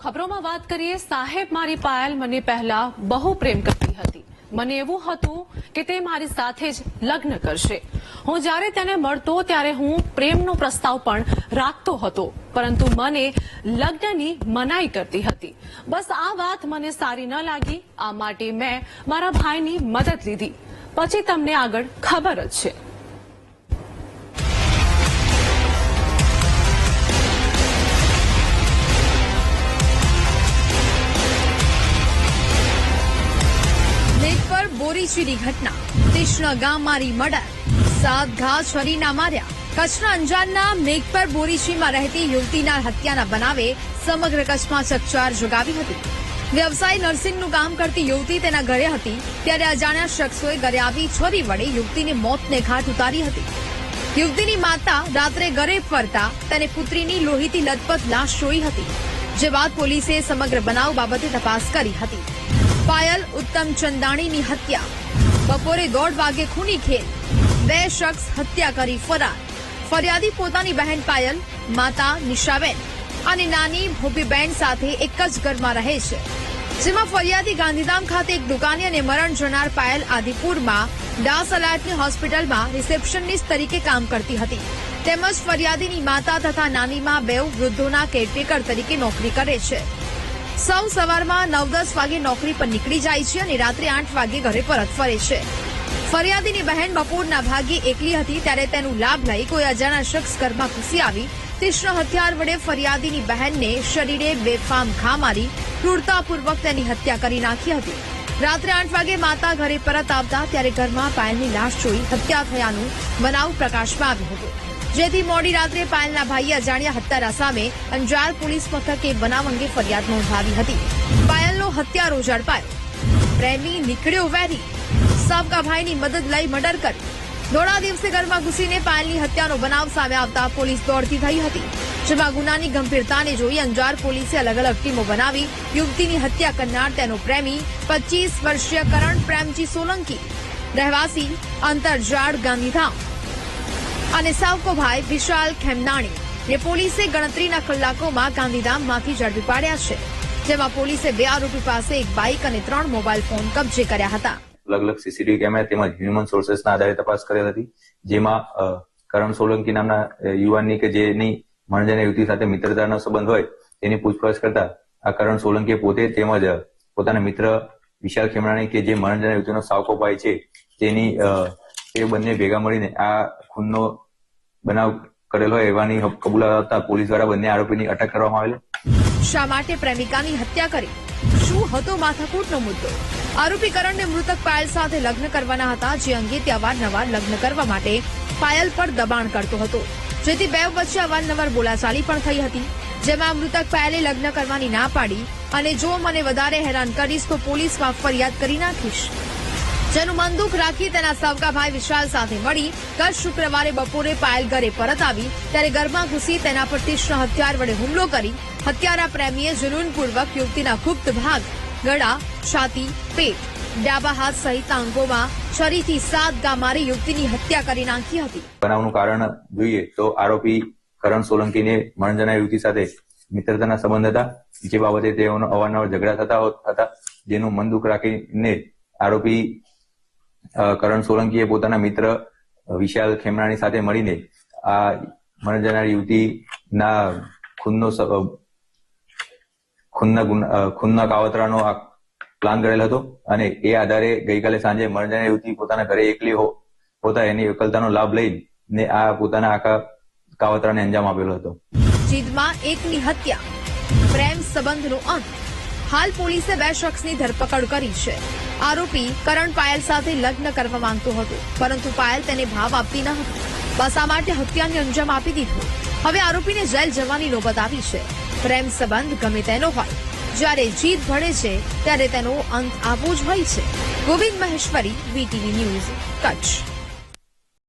ખબરોમાં વાત કરીએ સાહેબ મારી પાયલ મને પહેલા બહુ પ્રેમ કરતી હતી. મને એવું હતું કે તે મારી સાથે જ લગ્ન કરશે. હું જ્યારે તેને મળતો ત્યારે હું પ્રેમનો પ્રસ્તાવ પણ રાખતો હતો, પરંતુ મને લગ્નની મનાઈ કરતી હતી. બસ આ વાત મને સારી ન લાગી. આ માટે મેં મારા ભાઈની મદદ લીધી. પછી તમને આગળ ખબર જ છે. બોરીચીની ઘટના, કૃષ્ણ ગામ મારી મર્ડર, 7 ઘા છરીના માર્યા. કચ્છના અંજારના મેઘપર બોરીચીમાં રહેતી યુવતીના હત્યાના બનાવે સમગ્ર કચ્છમાં ચકચાર જગાવી હતી. વ્યવસાય નર્સિંગનું કામ કરતી યુવતી તેના ઘરે હતી ત્યારે અજાણ્યા શખ્સોએ ઘરે આવી છરી વડે યુવતીને મોતને ઘાટ ઉતારી હતી. યુવતીની માતા રાત્રે ઘરે ફરતા તેને પુત્રીની લોહીથી લથપથ લાશ જોઈ હતી, જે બાદ પોલીસે સમગ્ર બનાવ બાબતે તપાસ કરી હતી. પાયલ ઉત્તમ ચંદાણીની હત્યા. બપોરે 1:30 વાગે ખૂની ખેલ, 2 શખ્સ હત્યા કરી ફરાર. ફરિયાદી પોતાની બહેન પાયલ, માતા નિશાબેન અને નાની ભોપીબેન સાથે એક જ ઘરમાં રહે છે, જેમાં ફરિયાદી ગાંધીધામ ખાતે એક દુકાને અને મરણ જનાર પાયલ આદિપુરમાં દાસ અલાયટની હોસ્પિટલમાં રિસેપ્શનિસ્ટ તરીકે કામ કરતી હતી. તેમજ ફરિયાદીની માતા તથા નાનીમાં 2 વૃદ્ધોના કેરટેકર તરીકે નોકરી કરે છે. સૌ સવારમાં 9-10 વાગે નોકરી પર નીકળી જાય છે અને રાત્રે 8 વાગે ઘરે પરત ફરે છે. ફરિયાદીની બહેન બપોરના ભાગે એકલી હતી ત્યારે તેનો લાભ લઈ કોઈ અજાણ્યા શખ્સ ઘરમાં ઘૂસી આવી તીક્ષ્ણ હથિયાર વડે ફરિયાદીની બહેનને શરીરે બેફામ ઘા મારી ક્રૂરતાપૂર્વક તેની હત્યા કરી નાખી હતી. રાત્રે 8 વાગે માતા ઘરે પરત આવતા ત્યારે ઘરમાં પાયલની લાશ જોઈ હત્યા થયાનું બનાવ પ્રકાશમાં આવ્યું હતું, જેથી મોડી રાત્રે પાયલના ભાઈએ અજાણ્યા હત્યારા સામે અંજાર પોલીસ મથકે બનાવ અંગે ફરિયાદ નોંધાવી હતી. પાયલનો હત્યારો ઝડપાયો. પ્રેમી નીકળ્યો વેરી. સાવકા ભાઈની મદદ લઈ મર્ડર કરી. દોડા દિવસે ઘરમાં ઘૂસીને પાયલની હત્યાનો બનાવ સામે આવતા પોલીસ દોડતી થઈ હતી, જેમાં ગુનાની ગંભીરતાને જોઈ અંજાર પોલીસે અલગ અલગ ટીમો બનાવી યુવતીની હત્યા કરનાર તેનો પ્રેમી 25 વર્ષીય કરણ પ્રેમજી સોલંકી, રહેવાસી અંતરજાળ ગાંધીધામ, અને સાવકો ભાઈ વિશાલ ખેમનાણી ને પોલીસે ગણતરીના કલાકોમાં ગાંધીધામમાંથી ઝડપી પાડ્યા છે, જેમાં પોલીસે 2 આરોપી પાસે એક બાઇક અને 3 મોબાઈલ ફોન કબજે કર્યા હતા. અલગ અલગ સીસીટીવી કેમેરા તેમજ હ્યુમન સોર્સેસના આધારે તપાસ કરેલ હતી, જેમાં કરણ સોલંકી નામના યુવાનની કે જેની મણજના યુવતી સાથે મિત્રતાનો સંબંધ હોય તેની પૂછપરછ કરતા આ કરણ સોલંકીએ પોતે તેમજ પોતાના મિત્ર વિશાલ ખેમનાણી કે જે મણજના યુવતીનો સાવકો ભાઈ છે તેની તે બંને ભેગા મળીને આ ખૂનનો બનાવ કરેલ હોય એવાની કબૂલાત આપતા પોલીસ દ્વારા બંને આરોપીની અટક કરવામાં આવેલી. શા માટે પ્રેમિકાની હત્યા કરી? શું હતો માથાકૂટનો મુદ્દો? આરોપી કરણને મૃતક પાયલ સાથે લગ્ન કરવાના હતા, જે અંગે તે અવારનવાર લગ્ન કરવા માટે પાયલ પર દબાણ કરતો હતો, જેથી 2 વચ્ચે અવારનવાર બોલાચાલી પણ થઈ હતી, જેમાં મૃતક પાયલે લગ્ન કરવાની ના પાડી અને જો મને વધારે હેરાન કરીશ તો પોલીસમાં ફરિયાદ કરી નાખીશ, જેનું મન દુઃખ રાખી તેના સાવકા ભાઈ વિશાલ સાથે મળી ગત શુક્રવારે બપોરે પાયલ ઘરે પરત આવી ત્યારે ઘરમાં ઘૂસી તેના પર તીક્ષ્ણ હથિયાર વડે હુમલો કરી હત્યારા પ્રેમીએ જુનૂનપૂર્વક યુવતીના ગુપ્ત ભાગ, ગળા, છાતી, પેટ, ડાબા હાથ સહિત અંગોમાં છરીથી 7 ઘા મારી યુવતીની હત્યા કરી નાખી હતી. બનાવનું કારણ જોઈએ તો આરોપી કરણ સોલંકીને મણજના યુવતી સાથે મિત્રતાના સંબંધ હતા, જે બાબતે તેઓનો અવારનવાર ઝઘડા થતા હતા, જેનું મન દુઃખ રાખીને આરોપી કરણ સોલંકીએ પોતાના મિત્ર વિશાલ ખેમનાણી સાથે મળીને આ મરણ જનાર યુવતીના ખૂનના કાવતરાનો પ્લાન કરેલ હતો અને એ આધારે ગઈકાલે સાંજે મરણ જનાર યુવતી પોતાના ઘરે એકલી હોતા એની એકલતાનો લાભ લઈને આ પોતાના આખા કાવતરાને અંજામ આપેલો હતો. જીદમાં એકની હત્યા, પ્રેમ સંબંધનો અંત. હાલ પોલીસે 2 શખ્સની ધરપકડ કરી છે. આરોપી કરણ પાયલ સાથે લગ્ન કરવા માંગતો હતો, પરંતુ પાયલ તેને ભાવ આપતી ન હતી. બસ આ માટે હત્યાને અંજામ આપી દીધો. હવે આરોપીને જેલ જવાની નોબત આવી છે. પ્રેમ સંબંધ ગમે તેનો હોય, જ્યારે જીદ ભળે છે ત્યારે તેનો અંત આવવો જ હોય છે. Govind Maheshwari, VTV news, Kutch.